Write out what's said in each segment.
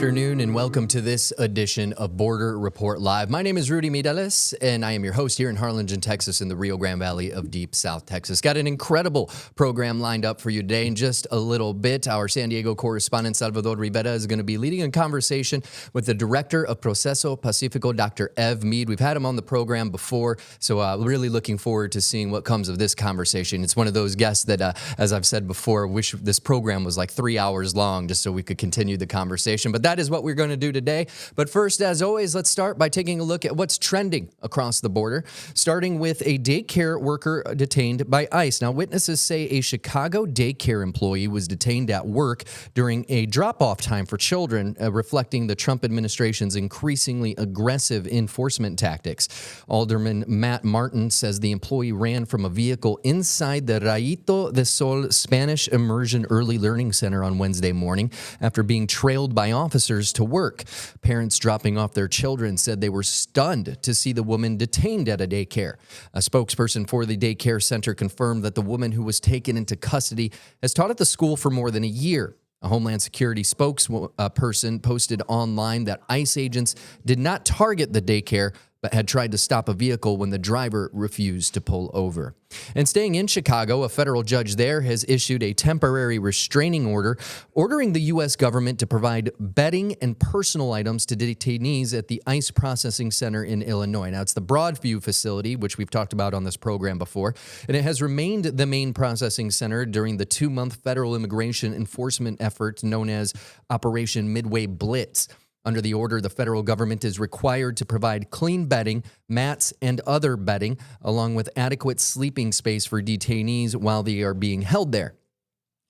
afternoon and welcome to this edition of Border Report Live. My name is Rudy Mideles and I am your host here in Harlingen, Texas in the Rio Grande Valley of deep South Texas. Got an incredible program lined up for you today. In just a little bit, our San Diego correspondent Salvador Rivera is going to be leading a conversation with the director of Proceso Pacifico, Dr. Ev Mead. We've had him on the program before, so really looking forward to seeing what comes of this conversation. It's one of those guests that, as I've said before, wish this program was like 3 hours long just so we could continue the conversation. But that is what we're going to do today. But first, as always, let's start by taking a look at what's trending across the border, starting with a daycare worker detained by ICE. Now, witnesses say a Chicago daycare employee was detained at work during a drop-off time for children, reflecting the Trump administration's increasingly aggressive enforcement tactics. Alderman Matt Martin says the employee ran from a vehicle inside the Rayito de Sol Spanish Immersion Early Learning Center on Wednesday morning after being trailed by officers to work. Parents dropping off their children said they were stunned to see the woman detained at a daycare. A spokesperson for the daycare center confirmed that the woman who was taken into custody has taught at the school for more than a year. A Homeland Security spokesperson posted online that ICE agents did not target the daycare, but had tried to stop a vehicle when the driver refused to pull over. And staying in Chicago, a federal judge there has issued a temporary restraining order ordering the U.S. government to provide bedding and personal items to detainees at the ICE processing center in Illinois. Now, it's the Broadview facility, which we've talked about on this program before, and it has remained the main processing center during the 2-month federal immigration enforcement effort known as Operation Midway Blitz. Under the order, the federal government is required to provide clean bedding, mats, and other bedding, along with adequate sleeping space for detainees while they are being held there.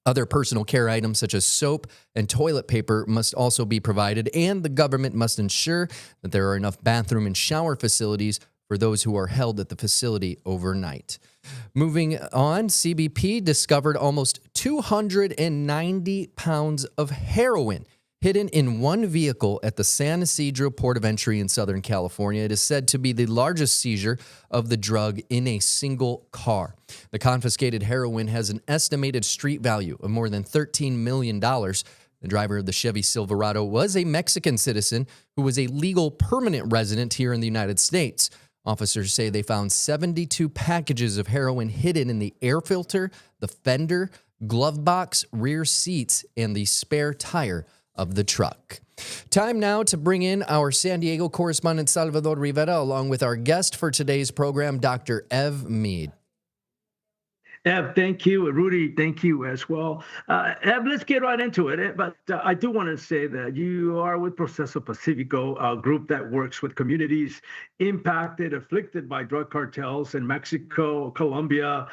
Other personal care items such as soap and toilet paper must also be provided, and the government must ensure that there are enough bathroom and shower facilities for those who are held at the facility overnight. Moving on, CBP discovered almost 290 pounds of heroin hidden in one vehicle at the San Ysidro Port of Entry in Southern California. It is said to be the largest seizure of the drug in a single car. The confiscated heroin has an estimated street value of more than $13 million. The driver of the Chevy Silverado was a Mexican citizen who was a legal permanent resident here in the United States. Officers say they found 72 packages of heroin hidden in the air filter, the fender, glove box, rear seats, and the spare tire of the truck. Time now to bring in our San Diego correspondent Salvador Rivera along with our guest for today's program, Dr. Ev Mead. Ev, thank you. Rudy, thank you as well. Ev, let's get right into it. But I do want to say that you are with Proceso Pacifico, a group that works with communities afflicted by drug cartels in Mexico, Colombia.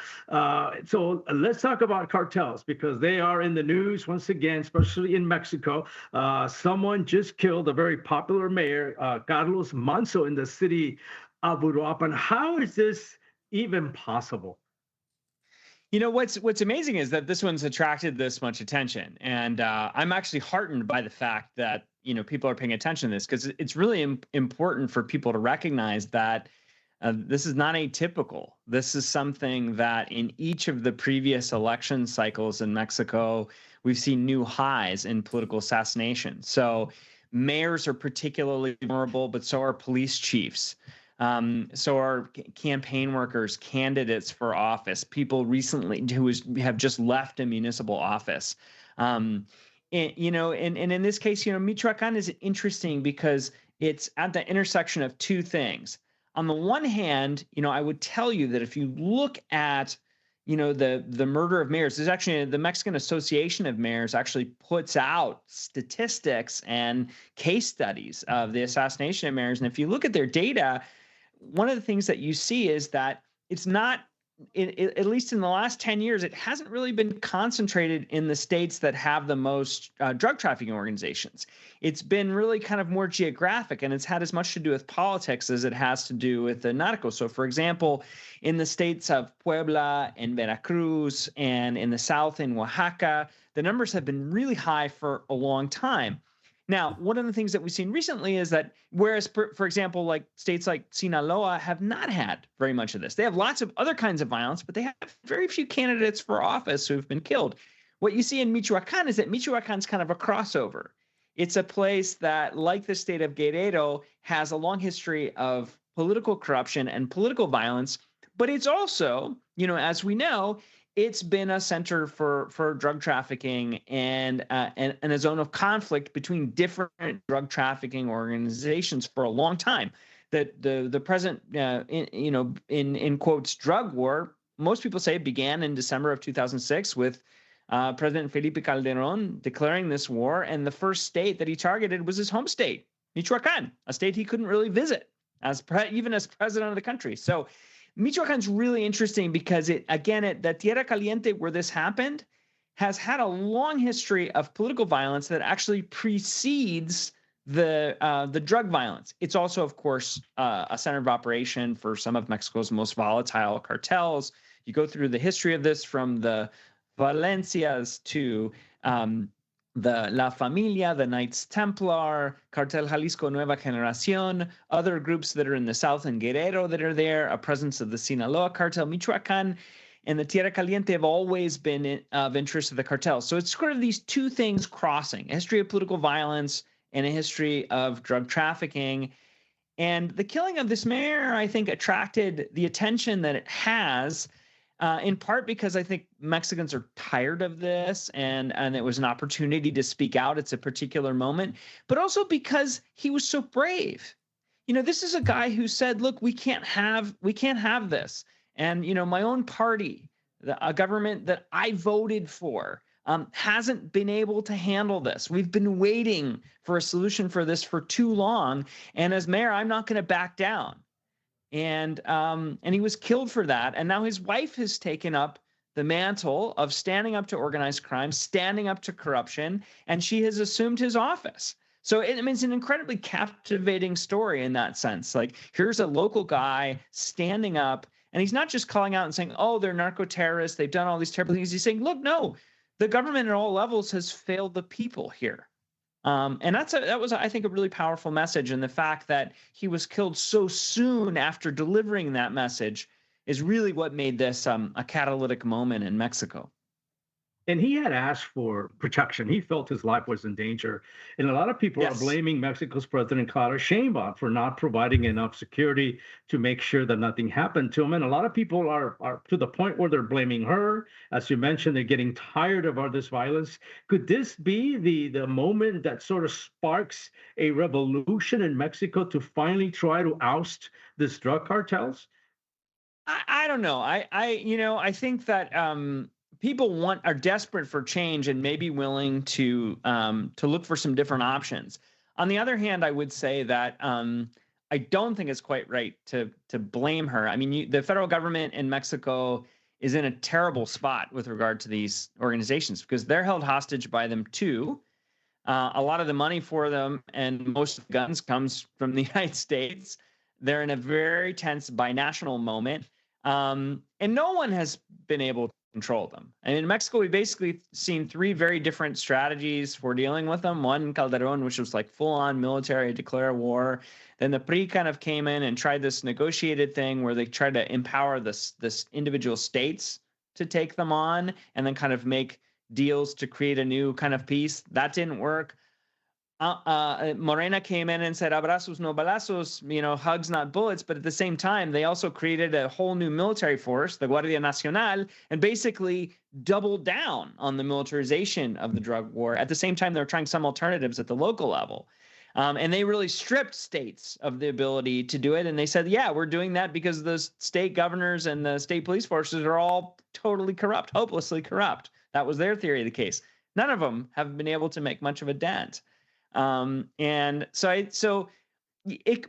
So let's talk about cartels because they are in the news once again, especially in Mexico. Someone just killed a very popular mayor, Carlos Manso, in the city of Uruapan. How is this even possible? You know, what's amazing is that this one's attracted this much attention. And I'm actually heartened by the fact that, you know, people are paying attention to this because it's really important for people to recognize that this is not atypical. This is something that in each of the previous election cycles in Mexico, we've seen new highs in political assassination. So mayors are particularly vulnerable, but so are police chiefs. So are campaign workers, candidates for office, people recently who have just left a municipal office. And in this case, you know, Michoacan is interesting because it's at the intersection of two things. On the one hand, you know, I would tell you that if you look at, you know, the murder of mayors, there's actually the Mexican Association of Mayors actually puts out statistics and case studies of the assassination of mayors. And if you look at their data, one of the things that you see is that it's not, at least in the last 10 years, it hasn't really been concentrated in the states that have the most drug trafficking organizations. It's been really kind of more geographic, and it's had as much to do with politics as it has to do with the narcos. So, for example, in the states of Puebla and Veracruz and in the south in Oaxaca, the numbers have been really high for a long time. Now, one of the things that we've seen recently is that whereas, for example, like states like Sinaloa have not had very much of this. They have lots of other kinds of violence, but they have very few candidates for office who've been killed. What you see in Michoacan is that Michoacan's kind of a crossover. it's a place that, like the state of Guerrero, has a long history of political corruption and political violence. But it's also, as we know, it's been a center for drug trafficking and a zone of conflict between different drug trafficking organizations for a long time. That the present, in quotes, drug war, most people say, began in December of 2006 with President Felipe Calderon declaring this war, and the first state that he targeted was his home state, Michoacan, a state he couldn't really visit even as president of the country. So Michoacan's really interesting because the Tierra Caliente where this happened has had a long history of political violence that actually precedes the drug violence. It's also, of course, a center of operation for some of Mexico's most volatile cartels. You go through the history of this from the Valencias to the La Familia, the Knights Templar, Cartel Jalisco Nueva Generación, other groups that are in the south and Guerrero that are there, a presence of the Sinaloa cartel, Michoacan, and the Tierra Caliente have always been of interest to the cartels. So it's sort of these two things crossing, a history of political violence and a history of drug trafficking. And the killing of this mayor, I think, attracted the attention that it has, in part because I think Mexicans are tired of this, and it was an opportunity to speak out. It's a particular moment, but also because he was so brave. This is a guy who said, "Look, we can't have this." And my own party, a government that I voted for, hasn't been able to handle this. We've been waiting for a solution for this for too long, and as mayor, I'm not going to back down. And he was killed for that. And now his wife has taken up the mantle of standing up to organized crime, standing up to corruption, and she has assumed his office. So it's an incredibly captivating story in that sense. Like, here's a local guy standing up, and he's not just calling out and saying, "Oh, they're narco terrorists, they've done all these terrible things." He's saying, "Look, no, the government at all levels has failed the people here." And that was, I think, a really powerful message. And the fact that he was killed so soon after delivering that message is really what made this a catalytic moment in Mexico. And he had asked for protection. He felt his life was in danger. And a lot of people are blaming Mexico's President Claudia Sheinbaum for not providing enough security to make sure that nothing happened to him. And a lot of people are to the point where they're blaming her. As you mentioned, they're getting tired of all this violence. Could this be the moment that sort of sparks a revolution in Mexico to finally try to oust these drug cartels? I don't know. I think that people are desperate for change and may be willing to look for some different options. On the other hand, I would say that I don't think it's quite right to blame her. I mean, the federal government in Mexico is in a terrible spot with regard to these organizations because they're held hostage by them too. A lot of the money for them and most of the guns comes from the United States. They're in a very tense binational moment, and no one has been able to control them. And in Mexico, we've basically seen three very different strategies for dealing with them. One, Calderon, which was like full-on military, declare war. Then the PRI kind of came in and tried this negotiated thing where they tried to empower this individual states to take them on and then kind of make deals to create a new kind of peace. That didn't work. Morena came in and said, abrazos, no balazos, hugs, not bullets. But at the same time, they also created a whole new military force, the Guardia Nacional, and basically doubled down on the militarization of the drug war. At the same time, they're trying some alternatives at the local level. And they really stripped states of the ability to do it. And they said, yeah, we're doing that because the state governors and the state police forces are all totally corrupt, hopelessly corrupt. That was their theory of the case. None of them have been able to make much of a dent. And so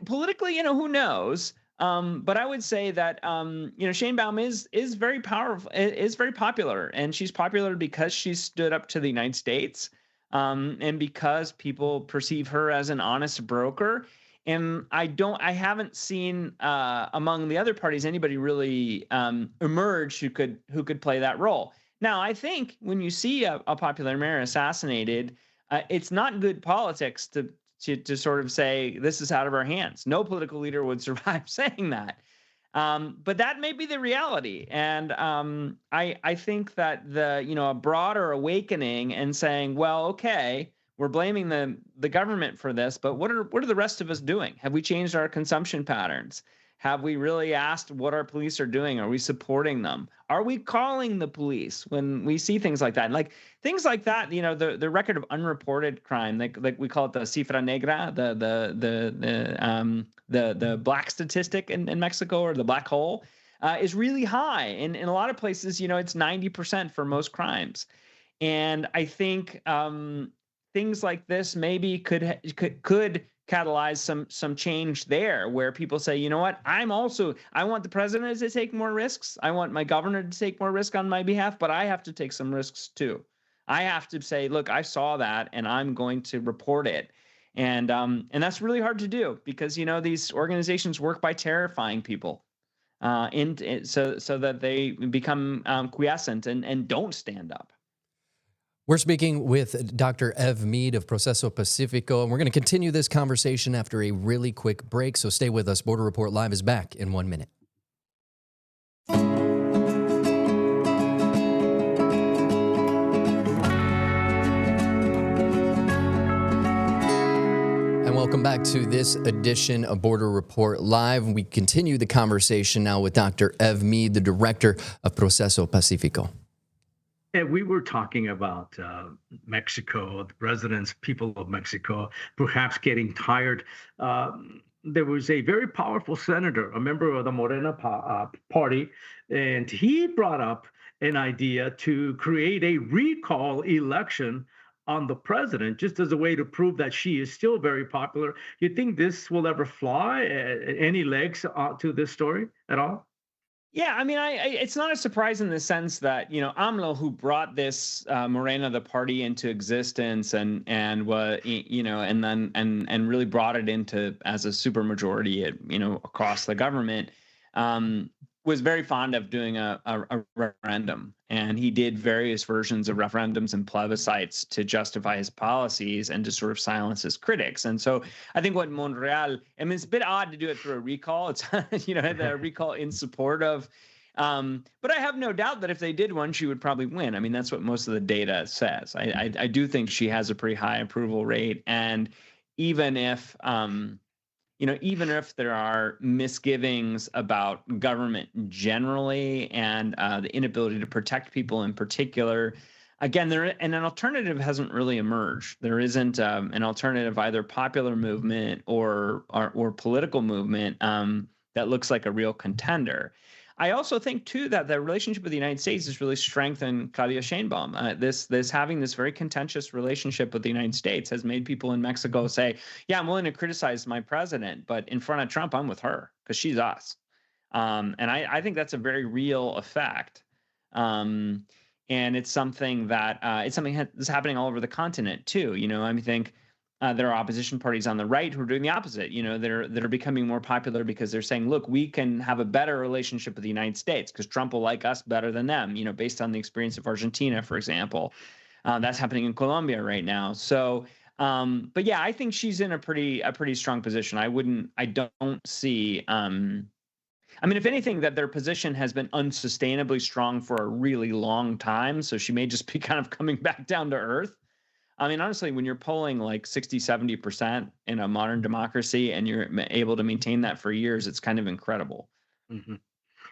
politically, who knows? But I would say that, Sheinbaum is very powerful, is very popular, and she's popular because she stood up to the United States, and because people perceive her as an honest broker. And I haven't seen, among the other parties, anybody really, emerge who could play that role. Now, I think when you see a popular mayor assassinated, it's not good politics to sort of say this is out of our hands. No political leader would survive saying that. But that may be the reality. And I think that a broader awakening and saying, well, okay, we're blaming the government for this, but what are the rest of us doing? Have we changed our consumption patterns? Have we really asked what our police are doing? Are we supporting them? Are we calling the police when we see things like that? And like things like that, the record of unreported crime, like we call it the cifra negra, the black statistic in Mexico, or the black hole, is really high. And in a lot of places, it's 90% for most crimes. And I think things like this maybe could catalyze some change there, where people say, you know what, I want the president to take more risks. I want my governor to take more risk on my behalf, but I have to take some risks too. I have to say, look, I saw that and I'm going to report it. And that's really hard to do because, these organizations work by terrifying people so that they become quiescent and don't stand up. We're speaking with Dr. Ev Mead of Proceso Pacifico, and we're going to continue this conversation after a really quick break, so stay with us. Border Report Live is back in 1 minute. And welcome back to this edition of Border Report Live. We continue the conversation now with Dr. Ev Mead, the director of Proceso Pacifico. And we were talking about Mexico, the residents, people of Mexico, perhaps getting tired. There was a very powerful senator, a member of the Morena party, and he brought up an idea to create a recall election on the president, just as a way to prove that she is still very popular. You think this will ever fly? Any legs to this story at all? Yeah, I mean, it's not a surprise in the sense that, AMLO, who brought this Morena, the party, into existence and was, and really brought it into as a supermajority, across the government, was very fond of doing a referendum. And he did various versions of referendums and plebiscites to justify his policies and to sort of silence his critics. And so I think what Monreal, I mean, it's a bit odd to do it through a recall. It's, the recall in support of, but I have no doubt that if they did one, she would probably win. I mean, that's what most of the data says. I do think she has a pretty high approval rate. And even if, even if there are misgivings about government generally and the inability to protect people in particular, again, an alternative hasn't really emerged. There isn't an alternative, either popular movement or political movement that looks like a real contender. I also think, too, that the relationship with the United States has really strengthened Claudia Sheinbaum. This having this very contentious relationship with the United States has made people in Mexico say, yeah, I'm willing to criticize my president, but in front of Trump, I'm with her because she's us. And I think that's a very real effect. And it's something that that's happening all over the continent, too. I think there are opposition parties on the right who are doing the opposite, that are becoming more popular because they're saying, look, we can have a better relationship with the United States because Trump will like us better than them, based on the experience of Argentina, for example. That's happening in Colombia right now. So, but yeah, I think she's in a pretty strong position. I don't see, I mean, if anything, that their position has been unsustainably strong for a really long time. So she may just be kind of coming back down to earth. I mean, honestly, when you're polling like 60, 70% in a modern democracy and you're able to maintain that for years, it's kind of incredible. Mm-hmm.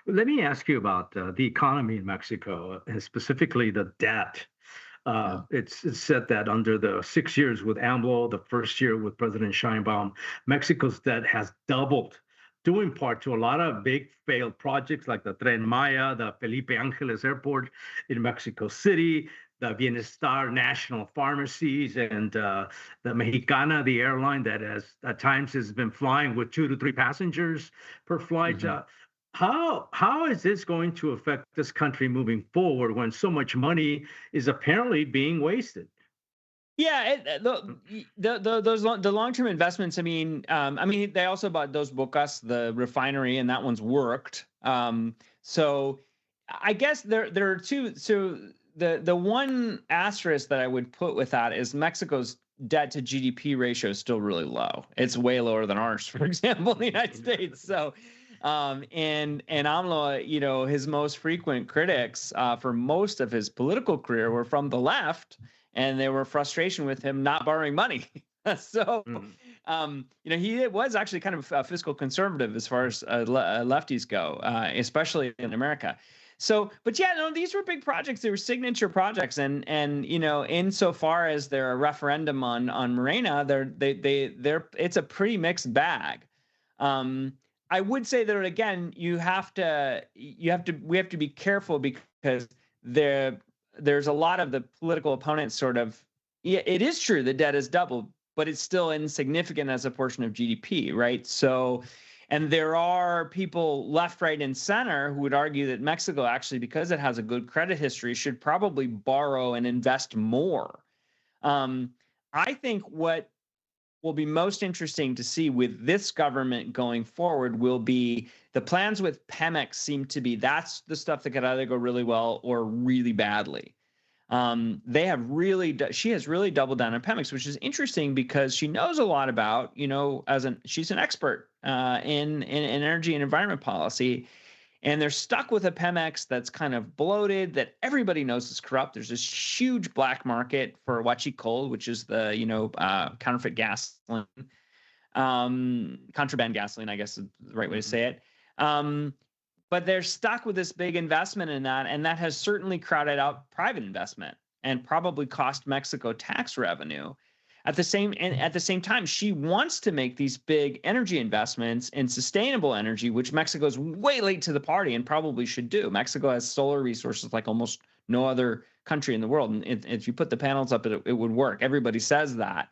Let me ask you about the economy in Mexico, and specifically the debt. It's said that under the 6 years with AMLO, the first year with President Sheinbaum, Mexico's debt has doubled, due in part to a lot of big failed projects like the Tren Maya, the Felipe Angeles Airport in Mexico City, the Bienestar National Pharmacies, and the Mexicana, the airline that at times has been flying with 2 to 3 passengers per flight. Mm-hmm. How is this going to affect this country moving forward when so much money is apparently being wasted? Yeah, the long-term investments. I mean, they also bought Dos Bocas, the refinery, and that one's worked. So I guess there are two. So the one asterisk that I would put with that is Mexico's debt to GDP ratio is still really low. It's way lower than ours, for example, in the United States. So, and AMLO, his most frequent critics for most of his political career were from the left. and there were frustration with him not borrowing money. So, he was actually kind of fiscal conservative as far as lefties go, especially in America. So, but yeah, no, these were big projects. They were signature projects, and insofar as they're a referendum on Morena, it's a pretty mixed bag. I would say that again, we have to be careful because there's a lot of the political opponents sort of. Yeah, it is true the debt has doubled, but it's still insignificant as a portion of GDP, right? So, and there are people left, right, and center who would argue that Mexico actually, because it has a good credit history, should probably borrow and invest more. I think what will be most interesting to see with this government going forward will be the plans with Pemex seem to be that's the stuff that could either go really well or really badly. She has really doubled down on Pemex, which is interesting because she knows a lot about, she's an expert in energy and environment policy, and they're stuck with a Pemex that's kind of bloated, that everybody knows is corrupt. There's this huge black market for huachicol, which is the counterfeit gasoline, contraband gasoline, I guess is the right way to say it. But they're stuck with this big investment in that, and that has certainly crowded out private investment and probably cost Mexico tax revenue. At the same time, she wants to make these big energy investments in sustainable energy, which Mexico is way late to the party and probably should do. Mexico has solar resources like almost no other country in the world, and if you put the panels up, it would work. Everybody says that.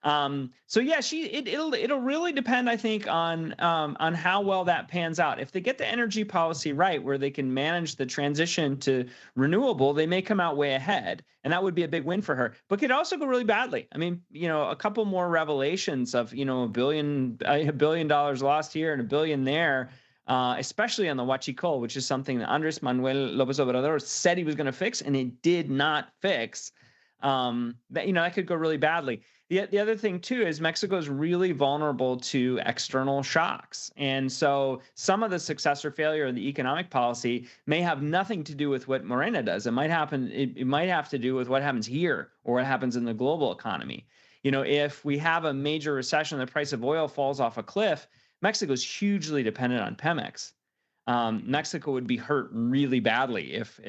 So yeah, it'll really depend, I think, on how well that pans out. If they get the energy policy right, where they can manage the transition to renewable, they may come out way ahead, and that would be a big win for her. But could also go really badly. I mean, a couple more revelations of $1 billion lost here and $1 billion there, especially on the huachicol, which is something that Andrés Manuel López Obrador said he was going to fix, and he did not fix. That could go really badly. The other thing too is Mexico is really vulnerable to external shocks, and so some of the success or failure of the economic policy may have nothing to do with what Morena does. It might happen. It might have to do with what happens here or what happens in the global economy. If we have a major recession, the price of oil falls off a cliff. Mexico is hugely dependent on Pemex. Mexico would be hurt really badly if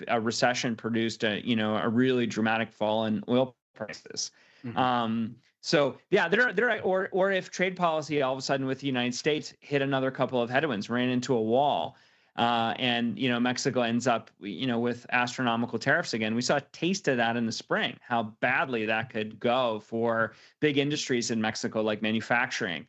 a recession produced a really dramatic fall in oil prices. So yeah, or if trade policy all of a sudden with the United States hit another couple of headwinds, ran into a wall, and Mexico ends up with astronomical tariffs again. We saw a taste of that in the spring, how badly that could go for big industries in Mexico like manufacturing.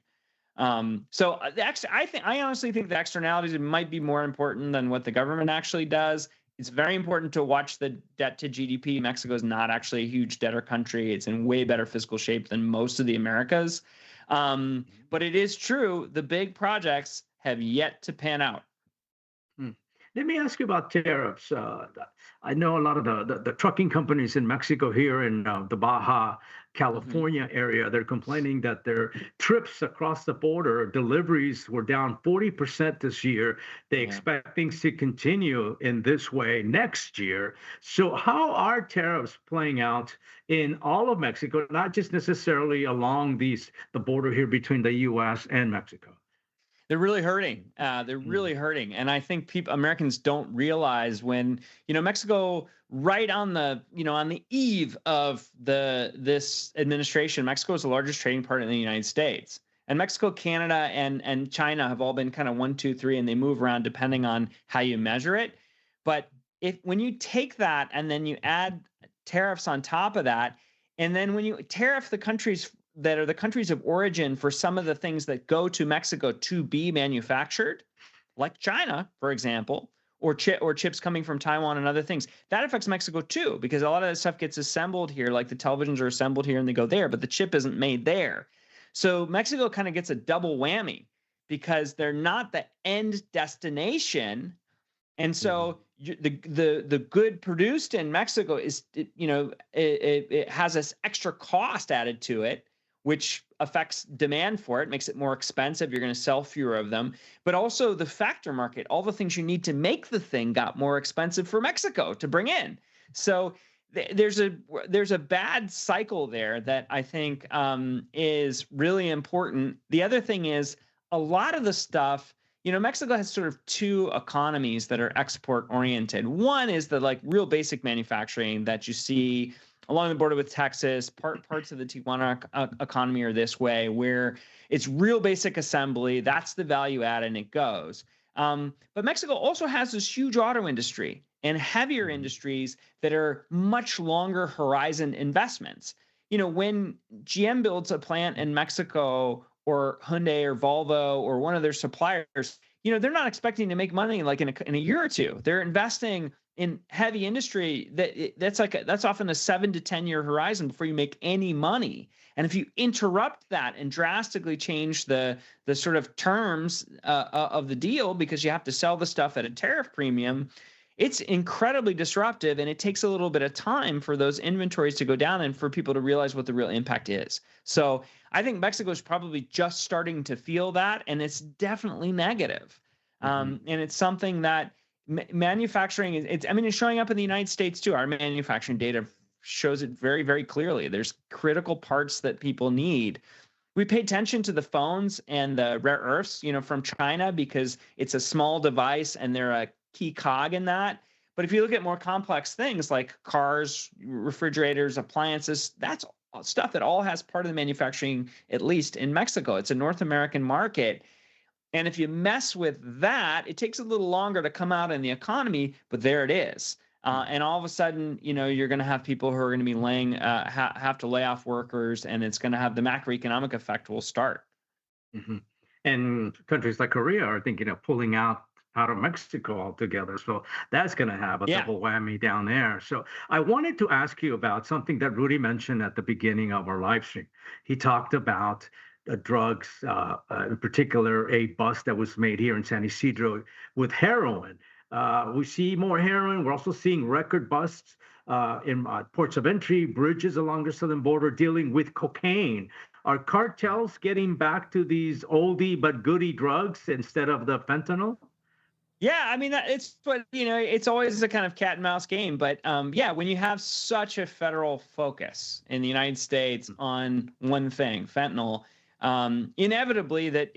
So I honestly think the externalities might be more important than what the government actually does. It's very important to watch the debt to GDP. Mexico is not actually a huge debtor country. It's in way better fiscal shape than most of the Americas. But it is true, the big projects have yet to pan out. Let me ask you about tariffs. I know a lot of the trucking companies in Mexico here in the Baja California area, they're complaining that their trips across the border, deliveries were down 40% this year. They expect things to continue in this way next year. So how are tariffs playing out in all of Mexico, not just necessarily along the border here between the U.S. and Mexico? They're really hurting. They're really hurting. And I think Americans don't realize when, Mexico, right on the eve of this administration, Mexico is the largest trading partner in the United States. And Mexico, Canada, and China have all been kind of 1, 2, 3, and they move around depending on how you measure it. But when you take that and then you add tariffs on top of that, and then when you tariff the countries that are the countries of origin for some of the things that go to Mexico to be manufactured, like China, for example, or chips coming from Taiwan and other things, that affects Mexico too, because a lot of that stuff gets assembled here, like the televisions are assembled here and they go there, but the chip isn't made there. So Mexico kind of gets a double whammy because they're not the end destination. And so the good produced in Mexico is, it has this extra cost added to it, which affects demand for it, makes it more expensive. You're going to sell fewer of them. But also the factor market, all the things you need to make the thing got more expensive for Mexico to bring in. So there's a bad cycle there that I think is really important. The other thing is a lot of the stuff, Mexico has sort of two economies that are export oriented. One is the like real basic manufacturing that you see along the border with Texas. Parts of the Tijuana economy are this way, where it's real basic assembly. That's the value add, and it goes. But Mexico also has this huge auto industry and heavier industries that are much longer horizon investments. When GM builds a plant in Mexico, or Hyundai or Volvo or one of their suppliers, they're not expecting to make money like in a year or two. They're investing in heavy industry that's often a 7 to 10 year horizon before you make any money. And if you interrupt that and drastically change the sort of terms of the deal because you have to sell the stuff at a tariff premium, it's incredibly disruptive, and it takes a little bit of time for those inventories to go down and for people to realize what the real impact is. So I think Mexico is probably just starting to feel that, and it's definitely negative. And it's something that manufacturing it's showing up in the United States too. Our manufacturing data shows it very, very clearly. There's critical parts that people need. We pay attention to the phones and the rare earths, from China because it's a small device and they're a key cog in that. But if you look at more complex things like cars, refrigerators, appliances, that's stuff that all has part of the manufacturing, at least in Mexico. It's a North American market. And if you mess with that, it takes a little longer to come out in the economy, but there it is. And all of a sudden, you're going to have people who are going to be have to lay off workers, and it's going to have the macroeconomic effect will start. And countries like Korea are thinking of pulling out of Mexico altogether. So that's going to have a double whammy down there. So I wanted to ask you about something that Rudy mentioned at the beginning of our live stream. He talked about drugs, in particular, a bust that was made here in San Isidro with heroin. We see more heroin. We're also seeing record busts in ports of entry, bridges along the southern border dealing with cocaine. Are cartels getting back to these oldie but goodie drugs instead of the fentanyl? Yeah, it's always a kind of cat and mouse game. But when you have such a federal focus in the United States on one thing, fentanyl, inevitably that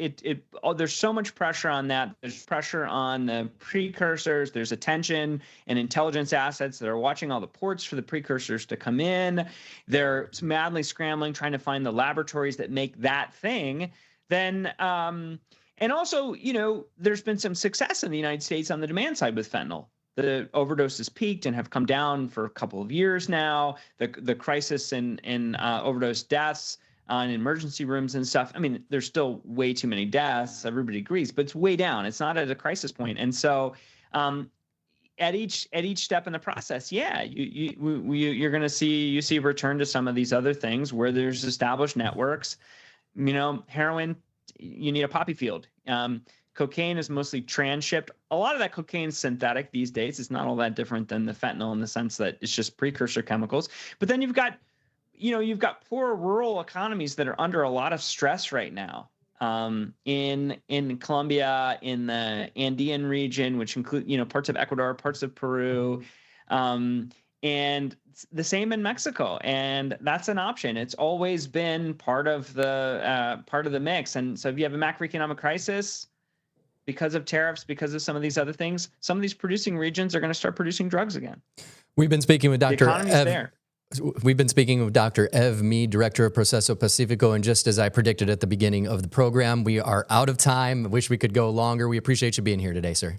there's so much pressure on that. There's pressure on the precursors. There's attention and intelligence assets that are watching all the ports for the precursors to come in. They're madly scrambling, trying to find the laboratories that make that thing. Then, and also, there's been some success in the United States on the demand side with fentanyl. The overdoses peaked and have come down for a couple of years now. The crisis in overdose deaths in emergency rooms and stuff. There's still way too many deaths. Everybody agrees, but it's way down. It's not at a crisis point. And so at each step in the process, you're going to see a return to some of these other things where there's established networks. Heroin, you need a poppy field. Cocaine is mostly transshipped. A lot of that cocaine is synthetic these days. It's not all that different than the fentanyl in the sense that it's just precursor chemicals. But then you've got poor rural economies that are under a lot of stress right now. In Colombia, in the Andean region, which include parts of Ecuador, parts of Peru, and the same in Mexico. And that's an option. It's always been part of the mix. And so if you have a macroeconomic crisis because of tariffs, because of some of these other things, some of these producing regions are going to start producing drugs again. We've been speaking with Dr. Ev. We've been speaking with Dr. Ev Mead, Director of Proceso Pacifico, and just as I predicted at the beginning of the program, we are out of time. I wish we could go longer. We appreciate you being here today, sir.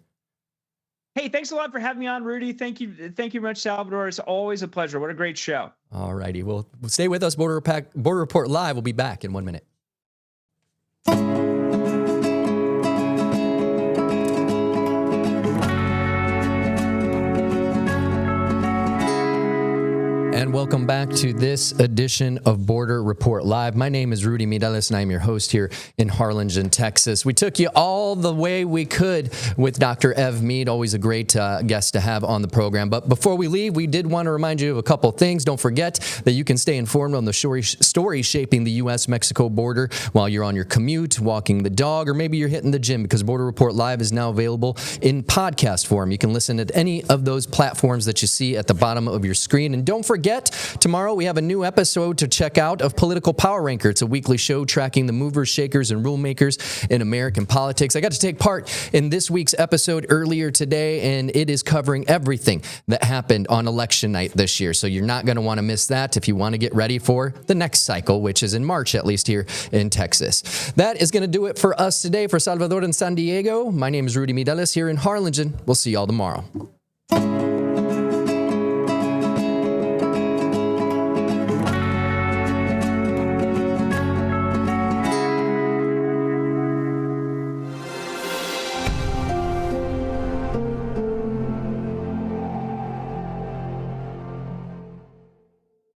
Hey, thanks a lot for having me on, Rudy. Thank you very much, Salvador. It's always a pleasure. What a great show. All righty. Well, stay with us. Border Report Live will be back in 1 minute. And welcome welcome back to this edition of Border Report Live. My name is Rudy Mireles, and I'm your host here in Harlingen, Texas. We took you all the way we could with Dr. Ev Mead, always a great guest to have on the program. But before we leave, we did want to remind you of a couple things. Don't forget that you can stay informed on the stories shaping the U.S.-Mexico border while you're on your commute, walking the dog, or maybe you're hitting the gym, because Border Report Live is now available in podcast form. You can listen at any of those platforms that you see at the bottom of your screen. And don't forget, tomorrow we have a new episode to check out of Political Power Ranker. It's a weekly show tracking the movers, shakers, and rule makers in American politics. I got to take part in this week's episode earlier today, and it is covering everything that happened on election night this year. So you're not going to want to miss that if you want to get ready for the next cycle, which is in March, at least here in Texas. That is going to do it for us today. For Salvador and San Diego, my name is Rudy Mireles here in Harlingen. We'll see y'all tomorrow.